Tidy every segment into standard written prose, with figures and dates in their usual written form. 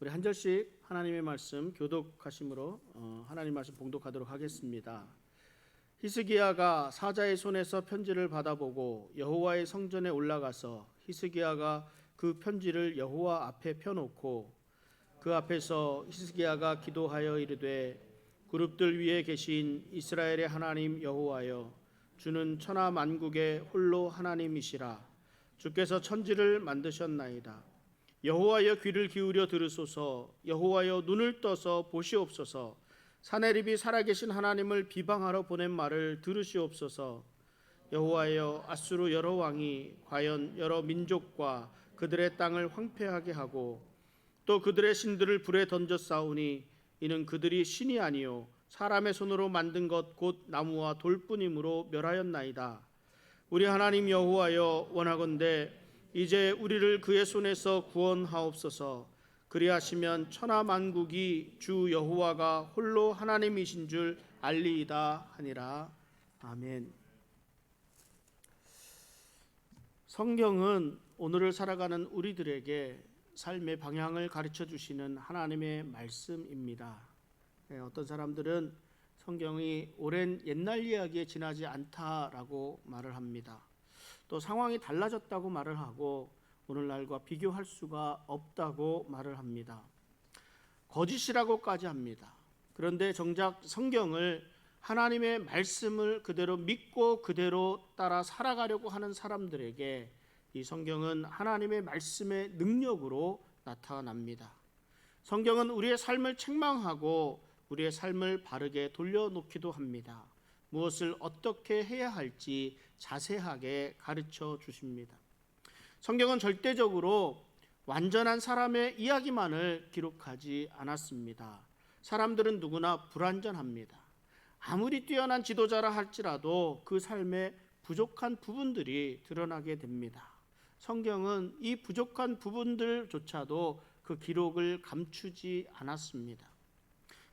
우리 한 절씩 하나님의 말씀 교독하심으로 하나님 말씀 봉독하도록 하겠습니다. 히스기야가 사자의 손에서 편지를 받아보고 여호와의 성전에 올라가서 히스기야가 그 편지를 여호와 앞에 펴놓고 그 앞에서 히스기야가 기도하여 이르되 그룹들 위에 계신 이스라엘의 하나님 여호와여, 주는 천하 만국의 홀로 하나님이시라. 주께서 천지를 만드셨나이다. 여호와여, 귀를 기울여 들으소서. 여호와여, 눈을 떠서 보시옵소서. 사내립이 살아계신 하나님을 비방하러 보낸 말을 들으시옵소서. 여호와여, 앗수르 여러 왕이 과연 여러 민족과 그들의 땅을 황폐하게 하고 또 그들의 신들을 불에 던져 싸우니 이는 그들이 신이 아니요 사람의 손으로 만든 것 곧 나무와 돌뿐이므로 멸하였나이다. 우리 하나님 여호와여, 원하건대 이제 우리를 그의 손에서 구원하옵소서. 그리하시면 천하 만국이 주 여호와가 홀로 하나님이신 줄 알리이다 하니라. 아멘. 성경은 오늘을 살아가는 우리들에게 삶의 방향을 가르쳐 주시는 하나님의 말씀입니다. 어떤 사람들은 성경이 오랜 옛날 이야기에 지나지 않다라고 말을 합니다. 또 상황이 달라졌다고 말을 하고 오늘날과 비교할 수가 없다고 말을 합니다. 거짓이라고까지 합니다. 그런데 정작 성경을, 하나님의 말씀을 그대로 믿고 그대로 따라 살아가려고 하는 사람들에게 이 성경은 하나님의 말씀의 능력으로 나타납니다. 성경은 우리의 삶을 책망하고 우리의 삶을 바르게 돌려놓기도 합니다. 무엇을 어떻게 해야 할지 자세하게 가르쳐 주십니다. 성경은 절대적으로 완전한 사람의 이야기만을 기록하지 않았습니다. 사람들은 누구나 불완전합니다. 아무리 뛰어난 지도자라 할지라도 그 삶에 부족한 부분들이 드러나게 됩니다. 성경은 이 부족한 부분들조차도 그 기록을 감추지 않았습니다.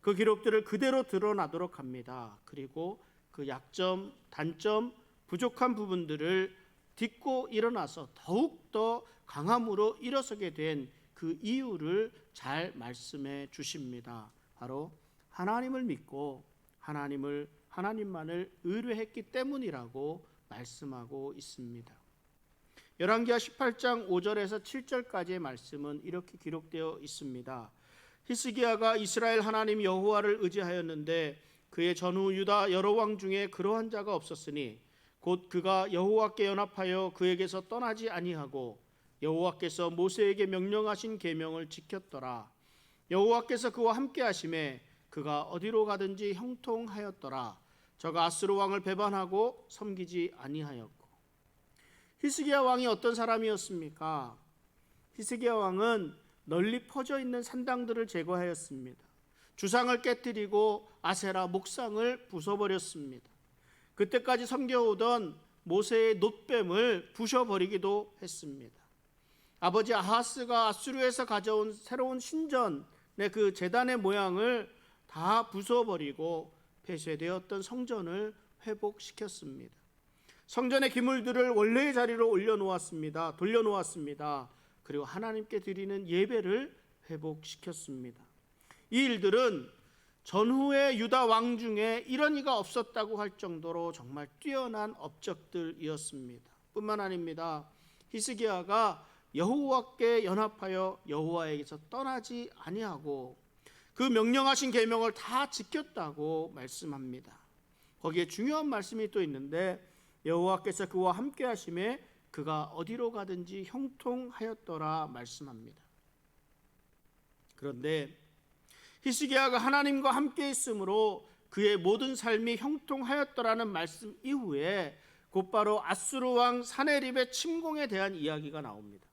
그 기록들을 그대로 드러나도록 합니다. 그리고 그 약점, 단점, 부족한 부분들을 딛고 일어나서 더욱더 강함으로 일어서게 된 그 이유를 잘 말씀해 주십니다. 바로 하나님을 믿고 하나님만을 의뢰했기 때문이라고 말씀하고 있습니다. 열왕기하 18장 5절에서 7절까지의 말씀은 이렇게 기록되어 있습니다. 히스기야가 이스라엘 하나님 여호와를 의지하였는데 그의 전후 유다 여러 왕 중에 그러한 자가 없었으니 곧 그가 여호와께 연합하여 그에게서 떠나지 아니하고 여호와께서 모세에게 명령하신 계명을 지켰더라. 여호와께서 그와 함께 하심에 그가 어디로 가든지 형통하였더라. 저가 앗수르 왕을 배반하고 섬기지 아니하였고. 히스기야 왕이 어떤 사람이었습니까? 히스기야 왕은 널리 퍼져 있는 산당들을 제거하였습니다. 주상을 깨뜨리고 아세라 목상을 부숴버렸습니다. 그때까지 섬겨오던 모세의 놋뱀을 부셔버리기도 했습니다. 아버지 아하스가 앗수르에서 가져온 새로운 신전의 그 제단의 모양을 다 부숴버리고 폐쇄되었던 성전을 회복시켰습니다. 성전의 기물들을 원래의 자리로 돌려놓았습니다. 그리고 하나님께 드리는 예배를 회복시켰습니다. 이 일들은 전후의 유다 왕 중에 이런 이가 없었다고 할 정도로 정말 뛰어난 업적들이었습니다. 뿐만 아닙니다. 히스기야가 여호와께 연합하여 여호와에게서 떠나지 아니하고 그 명령하신 계명을 다 지켰다고 말씀합니다. 거기에 중요한 말씀이 또 있는데 여호와께서 그와 함께 하심에 그가 어디로 가든지 형통하였더라 말씀합니다. 그런데 히스기야가 하나님과 함께 있으므로 그의 모든 삶이 형통하였더라는 말씀 이후에 곧바로 앗수르 왕 사네립의 침공에 대한 이야기가 나옵니다.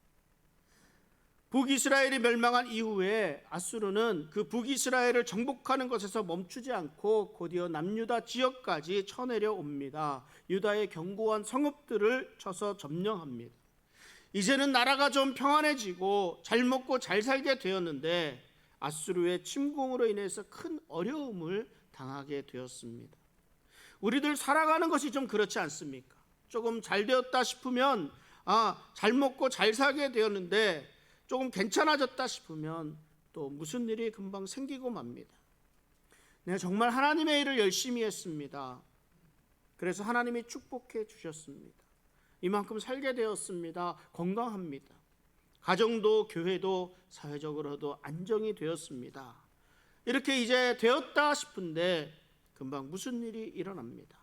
북이스라엘이 멸망한 이후에 앗수르는 그 북이스라엘을 정복하는 것에서 멈추지 않고 곧이어 남유다 지역까지 쳐내려옵니다. 유다의 견고한 성읍들을 쳐서 점령합니다. 이제는 나라가 좀 평안해지고 잘 먹고 잘 살게 되었는데 앗수르의 침공으로 인해서 큰 어려움을 당하게 되었습니다. 우리들 살아가는 것이 좀 그렇지 않습니까? 조금 잘 되었다 싶으면 잘 먹고 잘 살게 되었는데 조금 괜찮아졌다 싶으면 또 무슨 일이 금방 생기고 맙니다. 내가 정말 하나님의 일을 열심히 했습니다. 그래서 하나님이 축복해 주셨습니다. 이만큼 살게 되었습니다. 건강합니다. 가정도 교회도 사회적으로도 안정이 되었습니다. 이렇게 이제 되었다 싶은데 금방 무슨 일이 일어납니다.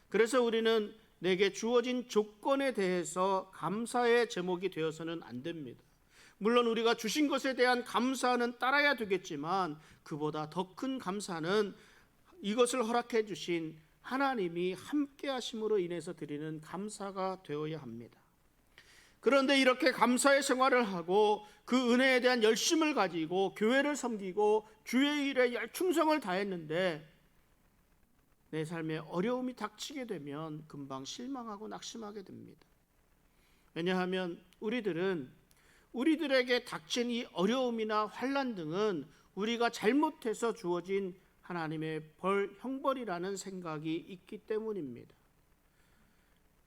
그래서 우리는 내게 주어진 조건에 대해서 감사의 제목이 되어서는 안 됩니다. 물론 우리가 주신 것에 대한 감사는 따라야 되겠지만 그보다 더 큰 감사는 이것을 허락해 주신 하나님이 함께 하심으로 인해서 드리는 감사가 되어야 합니다. 그런데 이렇게 감사의 생활을 하고 그 은혜에 대한 열심을 가지고 교회를 섬기고 주의 일에 열충성을 다했는데 내 삶에 어려움이 닥치게 되면 금방 실망하고 낙심하게 됩니다. 왜냐하면 우리들에게 닥친 이 어려움이나 환난 등은 우리가 잘못해서 주어진 하나님의 형벌이라는 생각이 있기 때문입니다.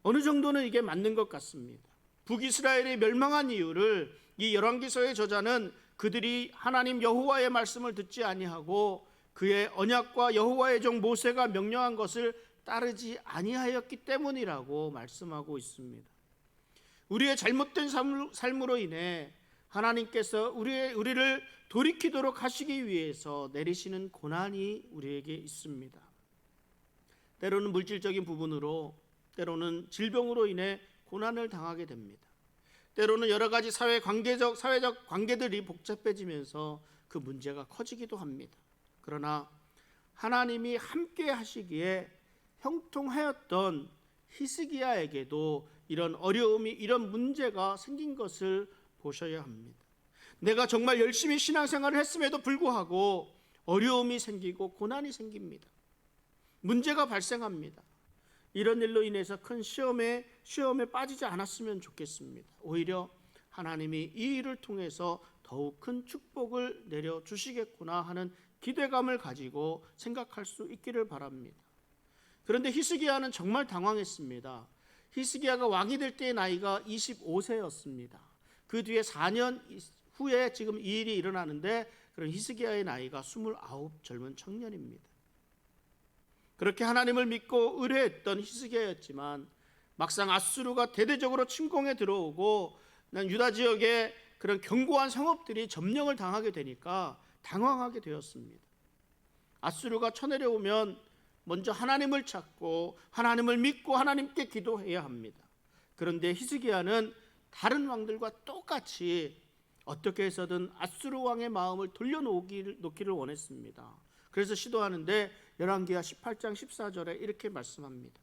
어느 정도는 이게 맞는 것 같습니다. 북이스라엘이 멸망한 이유를 이 열왕기서의 저자는 그들이 하나님 여호와의 말씀을 듣지 아니하고 그의 언약과 여호와의 종 모세가 명령한 것을 따르지 아니하였기 때문이라고 말씀하고 있습니다. 우리의 잘못된 삶으로 인해 하나님께서 우리를 돌이키도록 하시기 위해서 내리시는 고난이 우리에게 있습니다. 때로는 물질적인 부분으로, 때로는 질병으로 인해 고난을 당하게 됩니다. 때로는 여러 가지 사회적 관계들이 복잡해지면서 그 문제가 커지기도 합니다. 그러나 하나님이 함께 하시기에 형통하였던 히스기야에게도 이런 어려움이, 이런 문제가 생긴 것을 보셔야 합니다. 내가 정말 열심히 신앙생활을 했음에도 불구하고 어려움이 생기고 고난이 생깁니다. 문제가 발생합니다. 이런 일로 인해서 큰 시험에 빠지지 않았으면 좋겠습니다. 오히려 하나님이 이 일을 통해서 더욱 큰 축복을 내려주시겠구나 하는 기대감을 가지고 생각할 수 있기를 바랍니다. 그런데 히스기야는 정말 당황했습니다. 히스기야가 왕이 될 때의 나이가 25세였습니다. 그 뒤에 4년 후에 지금 이 일이 일어나는데 그런 히스기야의 나이가 29 젊은 청년입니다. 그렇게 하나님을 믿고 의뢰했던 히스기야였지만 막상 아수르가 대대적으로 침공해 들어오고 유다 지역에 그런 견고한 성읍들이 점령을 당하게 되니까 당황하게 되었습니다. 아수르가 쳐내려오면 먼저 하나님을 찾고 하나님을 믿고 하나님께 기도해야 합니다. 그런데 히스기야는 다른 왕들과 똑같이 어떻게 해서든 아수르 왕의 마음을 돌려놓기를 원했습니다. 그래서 시도하는데 열왕기하 18장 14절에 이렇게 말씀합니다.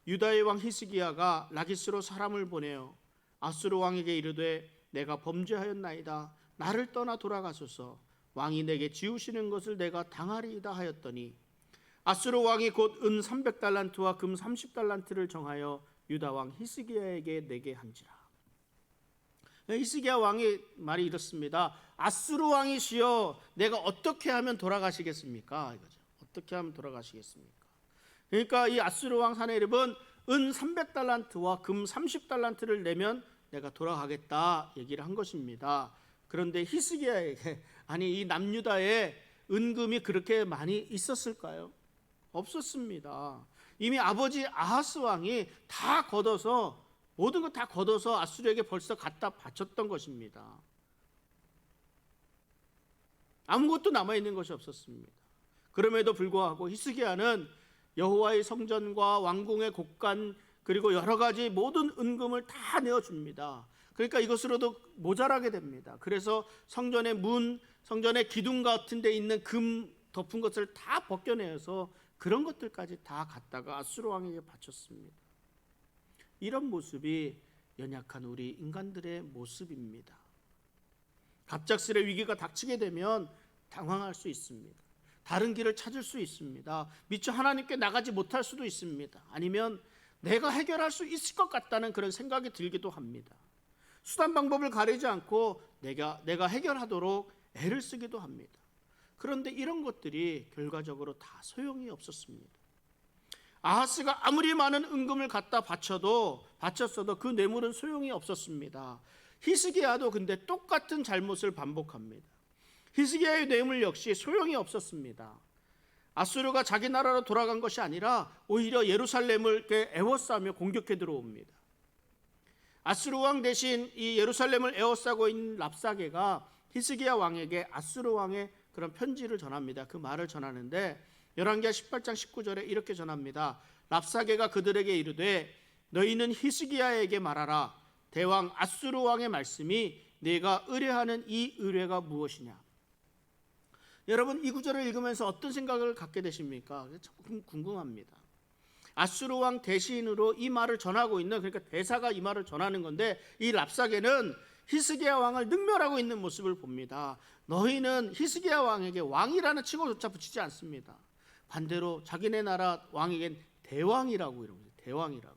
유다의 왕 히스기야가 라기스로 사람을 보내어 아수르 왕에게 이르되 내가 범죄하였나이다. 나를 떠나 돌아가소서. 왕이 내게 지우시는 것을 내가 당하리이다 하였더니 아수르 왕이 곧 은 300달란트와 금 30달란트를 정하여 유다 왕 히스기야에게 내게 한지라. 히스기야 왕의 말이 이렇습니다. 아수르 왕이시여 내가 어떻게 하면 돌아가시겠습니까? 이거죠. 어떻게 하면 돌아가시겠습니까? 그러니까 이 아수르 왕 사내립은 은 300달란트와 금 30달란트를 내면 내가 돌아가겠다 얘기를 한 것입니다. 그런데 히스기야에게 아니 이 남유다에 은금이 그렇게 많이 있었을까요? 없었습니다. 이미 아버지 아하스 왕이 다 걷어서 모든 것 다 걷어서 아수르에게 벌써 갖다 바쳤던 것입니다. 아무것도 남아있는 것이 없었습니다. 그럼에도 불구하고 히스기야는 여호와의 성전과 왕궁의 곡간 그리고 여러 가지 모든 은금을 다 내어줍니다. 그러니까 이것으로도 모자라게 됩니다. 그래서 성전의 문, 성전의 기둥 같은 데 있는 금 덮은 것을 다 벗겨내서 그런 것들까지 다 갖다가 아수르 왕에게 바쳤습니다. 이런 모습이 연약한 우리 인간들의 모습입니다. 갑작스레 위기가 닥치게 되면 당황할 수 있습니다. 다른 길을 찾을 수 있습니다. 미처 하나님께 나가지 못할 수도 있습니다. 아니면 내가 해결할 수 있을 것 같다는 그런 생각이 들기도 합니다. 수단 방법을 가리지 않고 내가 해결하도록 애를 쓰기도 합니다. 그런데 이런 것들이 결과적으로 다 소용이 없었습니다. 아하스가 아무리 많은 은금을 갖다 바쳤어도 그 뇌물은 소용이 없었습니다. 히스기야도 근데 똑같은 잘못을 반복합니다. 히스기야의 뇌물 역시 소용이 없었습니다. 아수르가 자기 나라로 돌아간 것이 아니라 오히려 예루살렘을 에워싸며 공격해 들어옵니다. 아수르 왕 대신 이 예루살렘을 에워싸고 있는 랍사게가 히스기야 왕에게 아수르 왕의 그런 편지를 전합니다. 그 말을 전하는데 열왕기하 18장 19절에 이렇게 전합니다. 랍사게가 그들에게 이르되 너희는 히스기야에게 말하라. 대왕 아수르 왕의 말씀이 네가 의뢰하는 이 의뢰가 무엇이냐. 여러분, 이 구절을 읽으면서 어떤 생각을 갖게 되십니까? 참 궁금합니다. 아수르 왕 대신으로 이 말을 전하고 있는, 그러니까 대사가 이 말을 전하는 건데, 이 랍사게는 히스기야 왕을 능멸하고 있는 모습을 봅니다. 너희는 히스기야 왕에게 왕이라는 칭호조차 붙이지 않습니다. 반대로 자기네 나라 왕에겐 대왕이라고 이럽니다. 대왕이라고.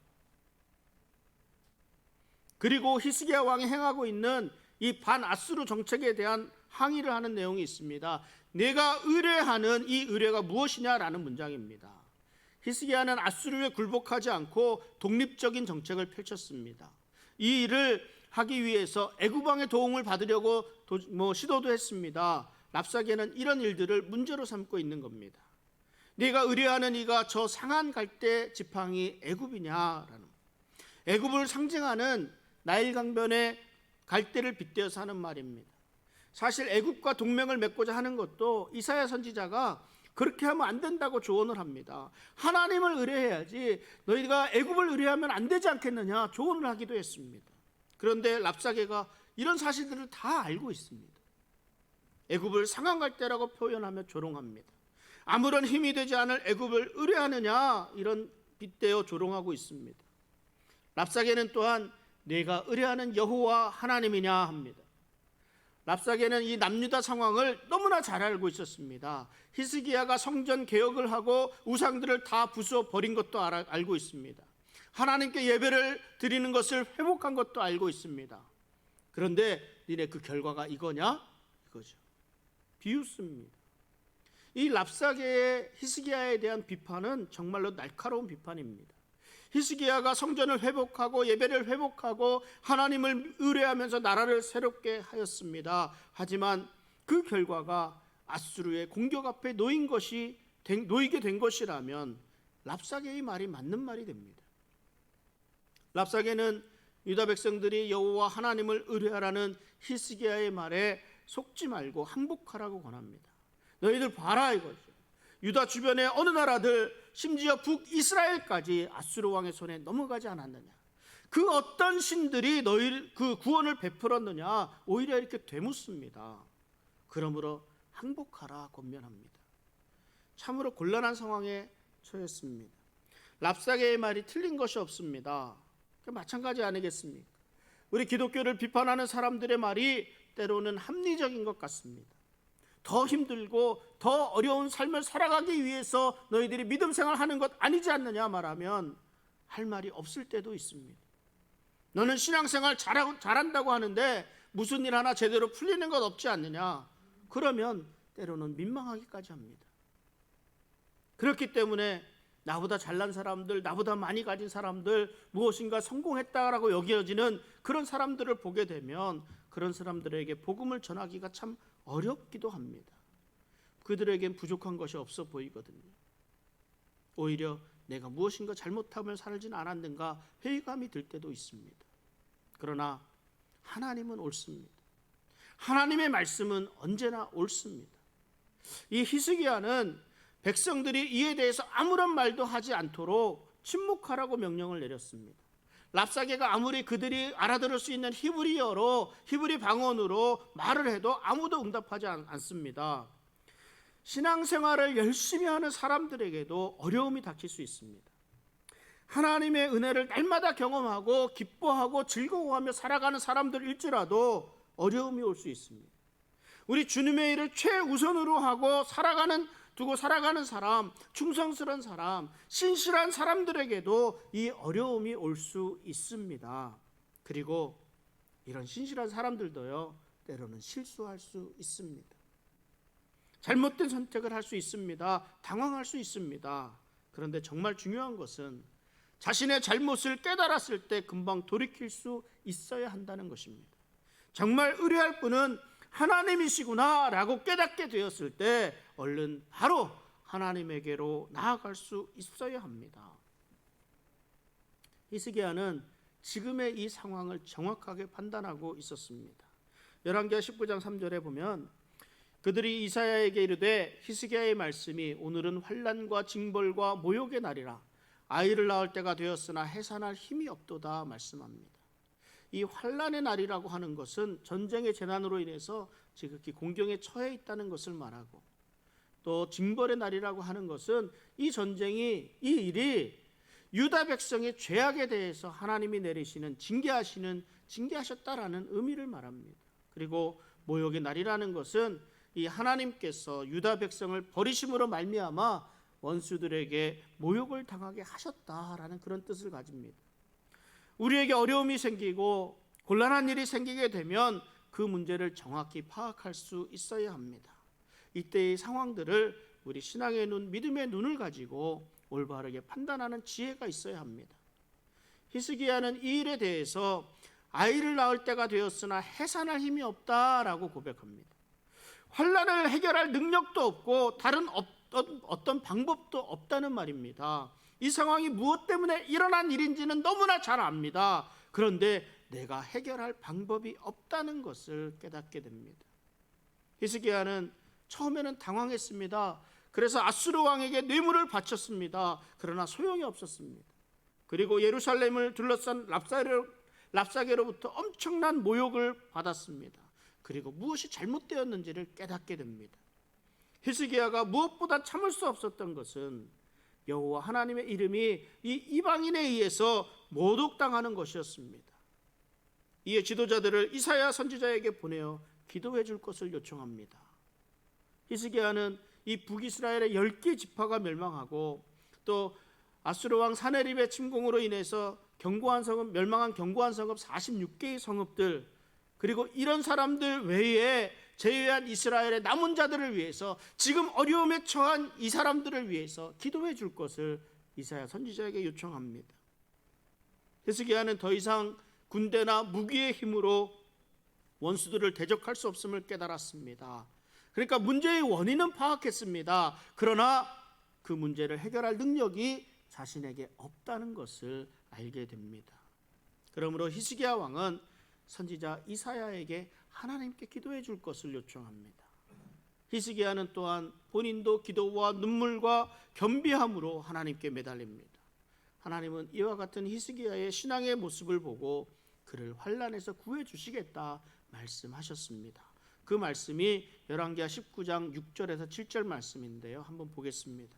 그리고 히스기야 왕이 행하고 있는 이 반아수르 정책에 대한 항의를 하는 내용이 있습니다. 내가 의뢰하는 이 의뢰가 무엇이냐라는 문장입니다. 히스기야는 아수르에 굴복하지 않고 독립적인 정책을 펼쳤습니다. 이 일을 하기 위해서 애굽 왕의 도움을 받으려고 시도도 했습니다. 랍사게는 이런 일들을 문제로 삼고 있는 겁니다. 네가 의뢰하는 이가 저 상한 갈대 지팡이 애굽이냐라는, 애굽을 상징하는 나일 강변의 갈대를 빗대어서 하는 말입니다. 사실 애굽과 동맹을 맺고자 하는 것도 이사야 선지자가 그렇게 하면 안 된다고 조언을 합니다. 하나님을 의뢰해야지 너희가 애굽을 의뢰하면 안 되지 않겠느냐 조언을 하기도 했습니다. 그런데 랍사게가 이런 사실들을 다 알고 있습니다. 애굽을 상한갈대라고 표현하며 조롱합니다. 아무런 힘이 되지 않을 애굽을 의뢰하느냐 이런 빗대어 조롱하고 있습니다. 랍사게는 또한 내가 의뢰하는 여호와 하나님이냐 합니다. 랍사게는 이 남유다 상황을 너무나 잘 알고 있었습니다. 히스기야가 성전 개혁을 하고 우상들을 다 부숴 버린 것도 알고 있습니다. 하나님께 예배를 드리는 것을 회복한 것도 알고 있습니다. 그런데 니네 그 결과가 이거냐? 이거죠. 비웃습니다. 이 랍사게의 히스기야에 대한 비판은 정말로 날카로운 비판입니다. 히스기야가 성전을 회복하고 예배를 회복하고 하나님을 의뢰하면서 나라를 새롭게 하였습니다. 하지만 그 결과가 아수르의 공격 앞에 놓이게 된 것이라면 랍사게의 말이 맞는 말이 됩니다. 랍사게는 유다 백성들이 여호와 하나님을 의뢰하라는 히스기야의 말에 속지 말고 항복하라고 권합니다. 너희들 봐라 이거죠. 유다 주변의 어느 나라들, 심지어 북이스라엘까지 아수르 왕의 손에 넘어가지 않았느냐. 그 어떤 신들이 너희 그 구원을 베풀었느냐. 오히려 이렇게 되묻습니다. 그러므로 항복하라 권면합니다. 참으로 곤란한 상황에 처했습니다. 랍사게의 말이 틀린 것이 없습니다. 마찬가지 아니겠습니까? 우리 기독교를 비판하는 사람들의 말이 때로는 합리적인 것 같습니다. 더 힘들고 더 어려운 삶을 살아가기 위해서 너희들이 믿음 생활하는 것 아니지 않느냐 말하면 할 말이 없을 때도 있습니다. 너는 신앙생활 잘한다고 하는데 무슨 일 하나 제대로 풀리는 것 없지 않느냐. 그러면 때로는 민망하기까지 합니다. 그렇기 때문에 나보다 잘난 사람들, 나보다 많이 가진 사람들, 무엇인가 성공했다라고 여겨지는 그런 사람들을 보게 되면 그런 사람들에게 복음을 전하기가 참 어렵기도 합니다. 그들에겐 부족한 것이 없어 보이거든요. 오히려 내가 무엇인가 잘못하며 살진 않았는가 회의감이 들 때도 있습니다. 그러나 하나님은 옳습니다. 하나님의 말씀은 언제나 옳습니다. 이 히스기야는 백성들이 이에 대해서 아무런 말도 하지 않도록 침묵하라고 명령을 내렸습니다. 랍사게가 아무리 그들이 알아들을 수 있는 히브리 방언으로 말을 해도 아무도 응답하지 않습니다. 신앙생활을 열심히 하는 사람들에게도 어려움이 닥칠 수 있습니다. 하나님의 은혜를 날마다 경험하고 기뻐하고 즐거워하며 살아가는 사람들일지라도 어려움이 올 수 있습니다. 우리 주님의 일을 최우선으로 하고 두고 살아가는 사람, 충성스러운 사람, 신실한 사람들에게도 이 어려움이 올 수 있습니다. 그리고 이런 신실한 사람들도요, 때로는 실수할 수 있습니다. 잘못된 선택을 할 수 있습니다. 당황할 수 있습니다. 그런데 정말 중요한 것은 자신의 잘못을 깨달았을 때 금방 돌이킬 수 있어야 한다는 것입니다. 정말 의뢰할 분은 하나님이시구나라고 깨닫게 되었을 때 얼른 바로 하나님에게로 나아갈 수 있어야 합니다. 히스기야는 지금의 이 상황을 정확하게 판단하고 있었습니다. 열왕기하 19장 3절에 보면 그들이 이사야에게 이르되 히스기야의 말씀이 오늘은 환난과 징벌과 모욕의 날이라 아이를 낳을 때가 되었으나 해산할 힘이 없도다 말씀합니다. 이 환난의 날이라고 하는 것은 전쟁의 재난으로 인해서 지극히 공경에 처해 있다는 것을 말하고, 또 징벌의 날이라고 하는 것은 이 전쟁이, 이 일이 유다 백성의 죄악에 대해서 하나님이 내리시는 징계하셨다라는 의미를 말합니다. 그리고 모욕의 날이라는 것은 이 하나님께서 유다 백성을 버리심으로 말미암아 원수들에게 모욕을 당하게 하셨다라는 그런 뜻을 가집니다. 우리에게 어려움이 생기고 곤란한 일이 생기게 되면 그 문제를 정확히 파악할 수 있어야 합니다. 이때의 상황들을 우리 신앙의 눈, 믿음의 눈을 가지고 올바르게 판단하는 지혜가 있어야 합니다. 히스기야는 이 일에 대해서 아이를 낳을 때가 되었으나 해산할 힘이 없다라고 고백합니다. 환난을 해결할 능력도 없고 다른 어떤 방법도 없다는 말입니다. 이 상황이 무엇 때문에 일어난 일인지는 너무나 잘 압니다. 그런데 내가 해결할 방법이 없다는 것을 깨닫게 됩니다. 히스기야는 처음에는 당황했습니다. 그래서 아수르 왕에게 뇌물을 바쳤습니다. 그러나 소용이 없었습니다. 그리고 예루살렘을 둘러싼 랍사게로부터 엄청난 모욕을 받았습니다. 그리고 무엇이 잘못되었는지를 깨닫게 됩니다. 히스기야가 무엇보다 참을 수 없었던 것은 여호와 하나님의 이름이 이 이방인에 의해서 모독당하는 것이었습니다. 이에 지도자들을 이사야 선지자에게 보내어 기도해 줄 것을 요청합니다. 히스기야는 이 북이스라엘의 10개 지파가 멸망하고 또 아수르 왕 사네립의 침공으로 인해서 멸망한 견고한 성읍 46개의 성읍들, 그리고 이런 사람들 외에 제외한 이스라엘의 남은 자들을 위해서, 지금 어려움에 처한 이 사람들을 위해서 기도해 줄 것을 이사야 선지자에게 요청합니다. 히스기야는 더 이상 군대나 무기의 힘으로 원수들을 대적할 수 없음을 깨달았습니다. 그러니까 문제의 원인은 파악했습니다. 그러나 그 문제를 해결할 능력이 자신에게 없다는 것을 알게 됩니다. 그러므로 히스기야 왕은 선지자 이사야에게 하나님께 기도해 줄 것을 요청합니다. 히스기야는 또한 본인도 기도와 눈물과 겸비함으로 하나님께 매달립니다. 하나님은 이와 같은 히스기야의 신앙의 모습을 보고 그를 환난에서 구해 주시겠다 말씀하셨습니다. 그 말씀이 열왕기하 19장 6절에서 7절 말씀인데요. 한번 보겠습니다.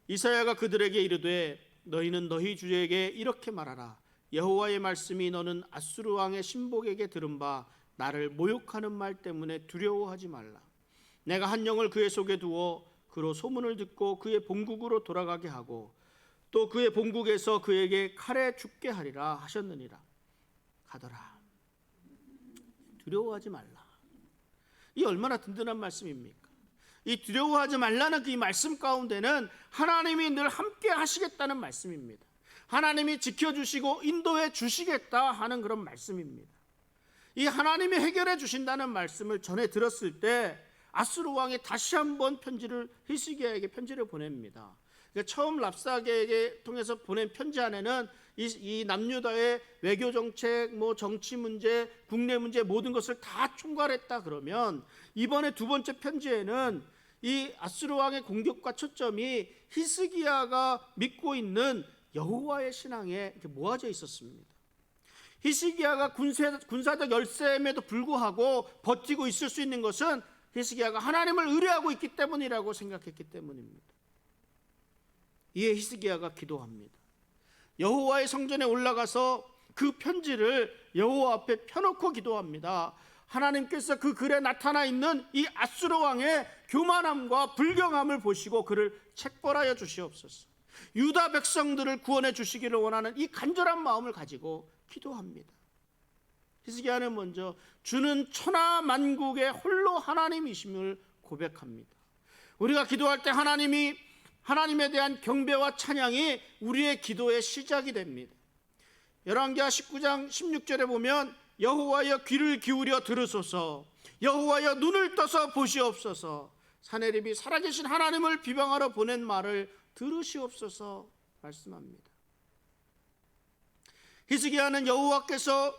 이사야가 그들에게 이르되 너희는 너희 주에게 이렇게 말하라. 여호와의 말씀이 너는 아수르 왕의 신복에게 들은 바 나를 모욕하는 말 때문에 두려워하지 말라. 내가 한 영을 그의 속에 두어 그로 소문을 듣고 그의 본국으로 돌아가게 하고 또 그의 본국에서 그에게 칼에 죽게 하리라 하셨느니라. 가더라. 두려워하지 말라. 이 얼마나 든든한 말씀입니까? 이 두려워하지 말라는 그 말씀 가운데는 하나님이 늘 함께 하시겠다는 말씀입니다. 하나님이 지켜주시고 인도해 주시겠다 하는 그런 말씀입니다. 이 하나님이 해결해 주신다는 말씀을 전해 들었을 때 아수르 왕이 다시 한번 히스기야에게 편지를 보냅니다. 그러니까 처음 랍사게에게 통해서 보낸 편지 안에는 이 남유다의 외교 정책, 정치 문제, 국내 문제 모든 것을 다 총괄했다 그러면 이번에 두 번째 편지에는 이 아수르 왕의 공격과 초점이 히스기야가 믿고 있는 여호와의 신앙에 이렇게 모아져 있었습니다. 히스기야가 군사적 열세임에도 불구하고 버티고 있을 수 있는 것은 히스기야가 하나님을 의뢰하고 있기 때문이라고 생각했기 때문입니다. 이에 히스기야가 기도합니다. 여호와의 성전에 올라가서 그 편지를 여호와 앞에 펴놓고 기도합니다. 하나님께서 그 글에 나타나 있는 이 아수르 왕의 교만함과 불경함을 보시고 그를 책벌하여 주시옵소서. 유다 백성들을 구원해 주시기를 원하는 이 간절한 마음을 가지고 기도합니다. 히스기야는 먼저 주는 천하 만국의 홀로 하나님이심을 고백합니다. 우리가 기도할 때 하나님에 대한 경배와 찬양이 우리의 기도의 시작이 됩니다. 열왕기하 19장 16절에 보면 여호와여 귀를 기울여 들으소서, 여호와여 눈을 떠서 보시옵소서, 사내립이 살아계신 하나님을 비방하러 보낸 말을 들으시옵소서 말씀합니다. 히스기야는 여호와께서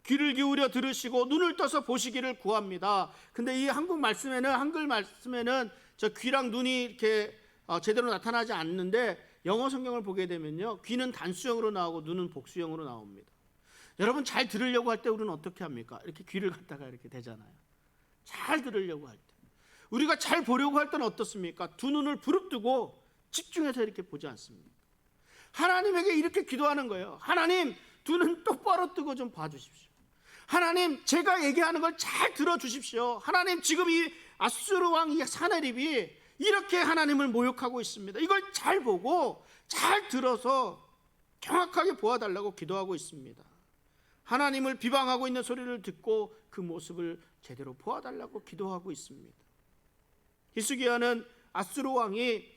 귀를 기울여 들으시고 눈을 떠서 보시기를 구합니다. 근데 이 한글 말씀에는 저 귀랑 눈이 이렇게 제대로 나타나지 않는데, 영어 성경을 보게 되면요, 귀는 단수형으로 나오고 눈은 복수형으로 나옵니다. 여러분, 잘 들으려고 할 때 우리는 어떻게 합니까? 이렇게 귀를 갖다가 이렇게 대잖아요. 잘 들으려고 할 때. 우리가 잘 보려고 할 때는 어떻습니까? 두 눈을 부릅뜨고 집중해서 이렇게 보지 않습니다. 하나님에게 이렇게 기도하는 거예요. 하나님, 두 눈 똑바로 뜨고 좀 봐주십시오. 하나님, 제가 얘기하는 걸 잘 들어주십시오. 하나님, 지금 이 아수르 왕 이 사내립이 이렇게 하나님을 모욕하고 있습니다. 이걸 잘 보고 잘 들어서 정확하게 보아달라고 기도하고 있습니다. 하나님을 비방하고 있는 소리를 듣고 그 모습을 제대로 보아달라고 기도하고 있습니다. 히스기야는 아수르 왕이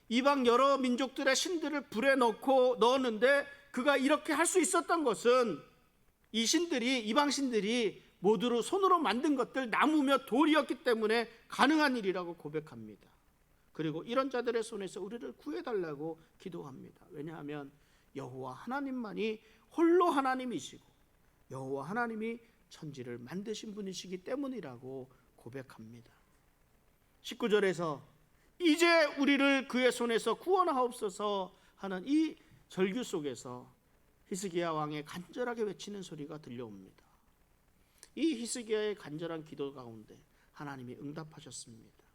이방 여러 민족들의 신들을 불에 넣었는데, 그가 이렇게 할 수 있었던 것은 이 신들이, 이방 신들이 모두로 손으로 만든 것들, 나무며 돌이었기 때문에 가능한 일이라고 고백합니다. 그리고 이런 자들의 손에서 우리를 구해달라고 기도합니다. 왜냐하면 여호와 하나님만이 홀로 하나님이시고 여호와 하나님이 천지를 만드신 분이시기 때문이라고 고백합니다. 19절에서 이제 우리를 그의 손에서 구원하옵소서 하는 이 절규 속에서 히스기야 왕의 간절하게 외치는 소리가 들려옵니다. 이 히스기야의 간절한 기도 가운데 하나님이 응답하셨습니다.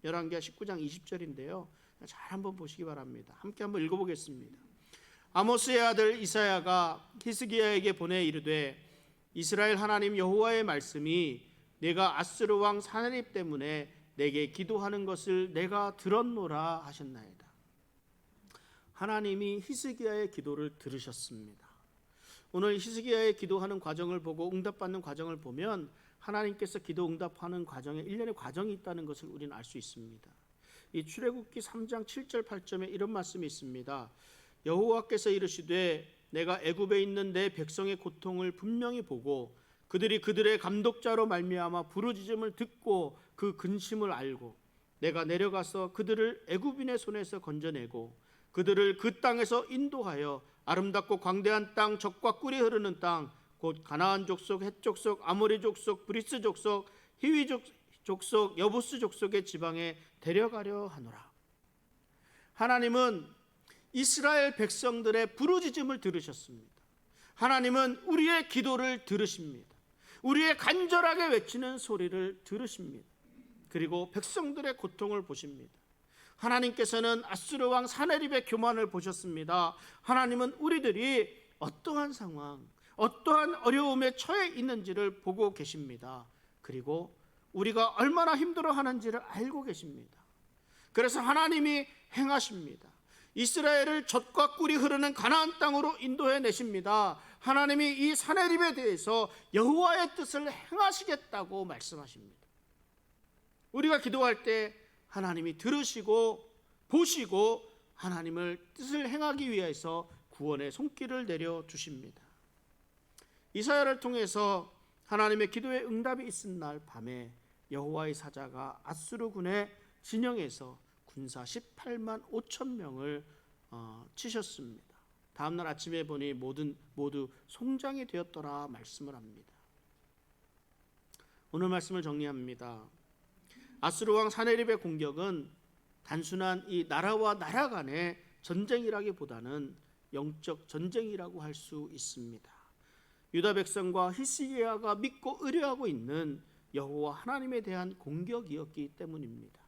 열왕기하 19장 20절인데요, 잘 한번 보시기 바랍니다. 함께 한번 읽어보겠습니다. 아모스의 아들 이사야가 히스기야에게 보내 이르되, 이스라엘 하나님 여호와의 말씀이 내가 아수르 왕 사내립 때문에 내게 기도하는 것을 내가 들었노라 하셨나이다. 하나님이 히스기야의 기도를 들으셨습니다. 오늘 히스기야의 기도하는 과정을 보고 응답받는 과정을 보면 하나님께서 기도 응답하는 과정에 일련의 과정이 있다는 것을 우리는 알 수 있습니다. 이 출애굽기 3장 7절 8절에 이런 말씀이 있습니다. 여호와께서 이르시되 내가 애굽에 있는 내 백성의 고통을 분명히 보고 그들이 그들의 감독자로 말미암아 부르짖음을 듣고 그 근심을 알고 내가 내려가서 그들을 애굽인의 손에서 건져내고 그들을 그 땅에서 인도하여 아름답고 광대한 땅, 젖과 꿀이 흐르는 땅, 곧 가나안 족속, 헷 족속, 아모리 족속, 브리스 족속, 히위 족속, 여부스 족속의 지방에 데려가려 하노라. 하나님은 이스라엘 백성들의 부르짖음을 들으셨습니다. 하나님은 우리의 기도를 들으십니다. 우리의 간절하게 외치는 소리를 들으십니다. 그리고 백성들의 고통을 보십니다. 하나님께서는 아수르 왕 사내립의 교만을 보셨습니다. 하나님은 우리들이 어떠한 상황, 어떠한 어려움에 처해 있는지를 보고 계십니다. 그리고 우리가 얼마나 힘들어하는지를 알고 계십니다. 그래서 하나님이 행하십니다. 이스라엘을 젖과 꿀이 흐르는 가나안 땅으로 인도해 내십니다. 하나님이 이 사내립에 대해서 여호와의 뜻을 행하시겠다고 말씀하십니다. 우리가 기도할 때 하나님이 들으시고 보시고 하나님을 뜻을 행하기 위해서 구원의 손길을 내려주십니다. 이사야를 통해서 하나님의 기도의 응답이 있은 날 밤에 여호와의 사자가 아수르 군의 진영에서 군사 18만 5천 명을 치셨습니다. 다음날 아침에 보니 모두 송장이 되었더라 말씀을 합니다. 오늘 말씀을 정리합니다. 아수르 왕 사내립의 공격은 단순한 이 나라와 나라 간의 전쟁이라기보다는 영적 전쟁이라고 할 수 있습니다. 유다 백성과 히스기야가 믿고 의뢰하고 있는 여호와 하나님에 대한 공격이었기 때문입니다.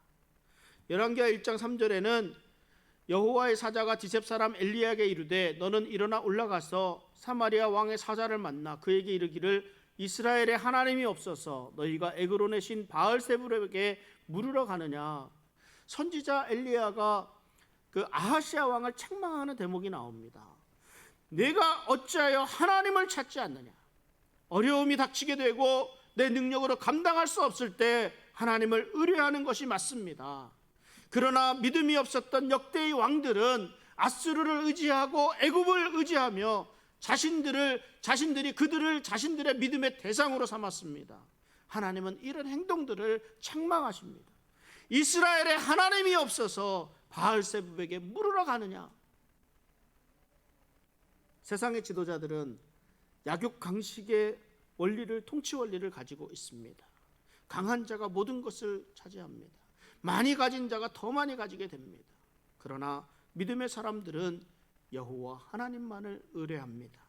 열왕기하 1장 3절에는 여호와의 사자가 디셉 사람 엘리야에게 이르되 너는 일어나 올라가서 사마리아 왕의 사자를 만나 그에게 이르기를 이스라엘의 하나님이 없어서 너희가 에그론의 신 바알세불에게 물으러 가느냐. 선지자 엘리야가 그 아하시아 왕을 책망하는 대목이 나옵니다. 내가 어찌하여 하나님을 찾지 않느냐. 어려움이 닥치게 되고 내 능력으로 감당할 수 없을 때 하나님을 의뢰하는 것이 맞습니다. 그러나 믿음이 없었던 역대의 왕들은 아수르를 의지하고 애굽을 의지하며 자신들이 그들을 자신들의 믿음의 대상으로 삼았습니다. 하나님은 이런 행동들을 책망하십니다. 이스라엘에 하나님이 없어서 바알세불에게 물으러 가느냐? 세상의 지도자들은 약육강식의 통치 원리를 가지고 있습니다. 강한 자가 모든 것을 차지합니다. 많이 가진 자가 더 많이 가지게 됩니다. 그러나 믿음의 사람들은 여호와 하나님만을 의뢰합니다.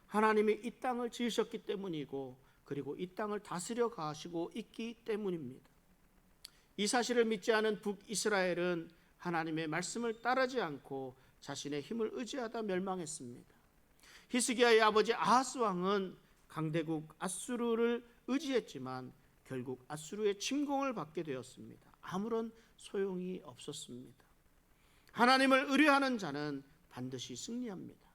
하나님이 이 땅을 지으셨기 때문이고, 그리고 이 땅을 다스려 가시고 있기 때문입니다. 이 사실을 믿지 않은 북이스라엘은 하나님의 말씀을 따르지 않고 자신의 힘을 의지하다 멸망했습니다. 히스기야의 아버지 아하스 왕은 강대국 아수르를 의지했지만 결국 아수르의 침공을 받게 되었습니다. 아무런 소용이 없었습니다. 하나님을 의뢰하는 자는 반드시 승리합니다.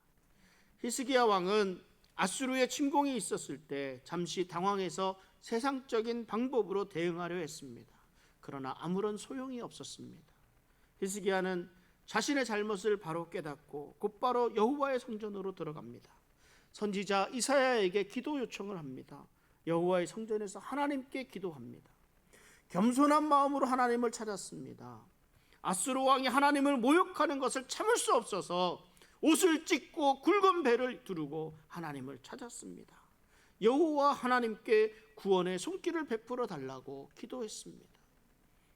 히스기야 왕은 아수르의 침공이 있었을 때 잠시 당황해서 세상적인 방법으로 대응하려 했습니다. 그러나 아무런 소용이 없었습니다. 히스기야는 자신의 잘못을 바로 깨닫고 곧바로 여호와의 성전으로 들어갑니다. 선지자 이사야에게 기도 요청을 합니다. 여호와의 성전에서 하나님께 기도합니다. 겸손한 마음으로 하나님을 찾았습니다. 아수르 왕이 하나님을 모욕하는 것을 참을 수 없어서 옷을 찢고 굵은 배를 두르고 하나님을 찾았습니다. 여호와 하나님께 구원의 손길을 베풀어 달라고 기도했습니다.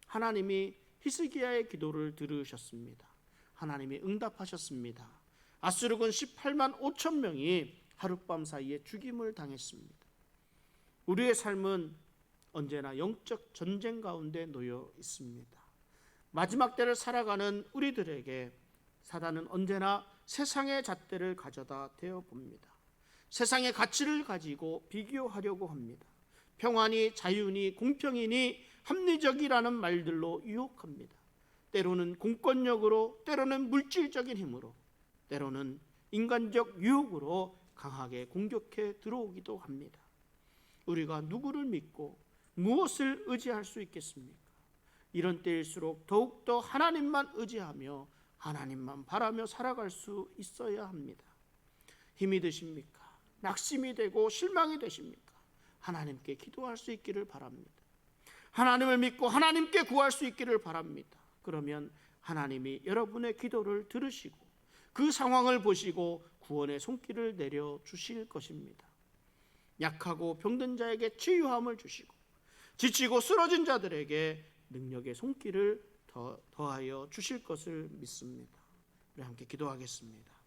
하나님이 히스기야의 기도를 들으셨습니다. 하나님이 응답하셨습니다. 아수르군 18만 5천 명이 하룻밤 사이에 죽임을 당했습니다. 우리의 삶은 언제나 영적 전쟁 가운데 놓여 있습니다. 마지막 때를 살아가는 우리들에게 사단은 언제나 세상의 잣대를 가져다 대어 봅니다. 세상의 가치를 가지고 비교하려고 합니다. 평안이, 자유니, 공평이니, 합리적이라는 말들로 유혹합니다. 때로는 공권력으로, 때로는 물질적인 힘으로, 때로는 인간적 유혹으로 강하게 공격해 들어오기도 합니다. 우리가 누구를 믿고 무엇을 의지할 수 있겠습니까? 이런 때일수록 더욱더 하나님만 의지하며 하나님만 바라며 살아갈 수 있어야 합니다. 힘이 드십니까? 낙심이 되고 실망이 되십니까? 하나님께 기도할 수 있기를 바랍니다. 하나님을 믿고 하나님께 구할 수 있기를 바랍니다. 그러면 하나님이 여러분의 기도를 들으시고 그 상황을 보시고 구원의 손길을 내려 주실 것입니다. 약하고 병든 자에게 치유함을 주시고 지치고 쓰러진 자들에게 능력의 손길을 더하여 주실 것을 믿습니다. 우리 함께 기도하겠습니다.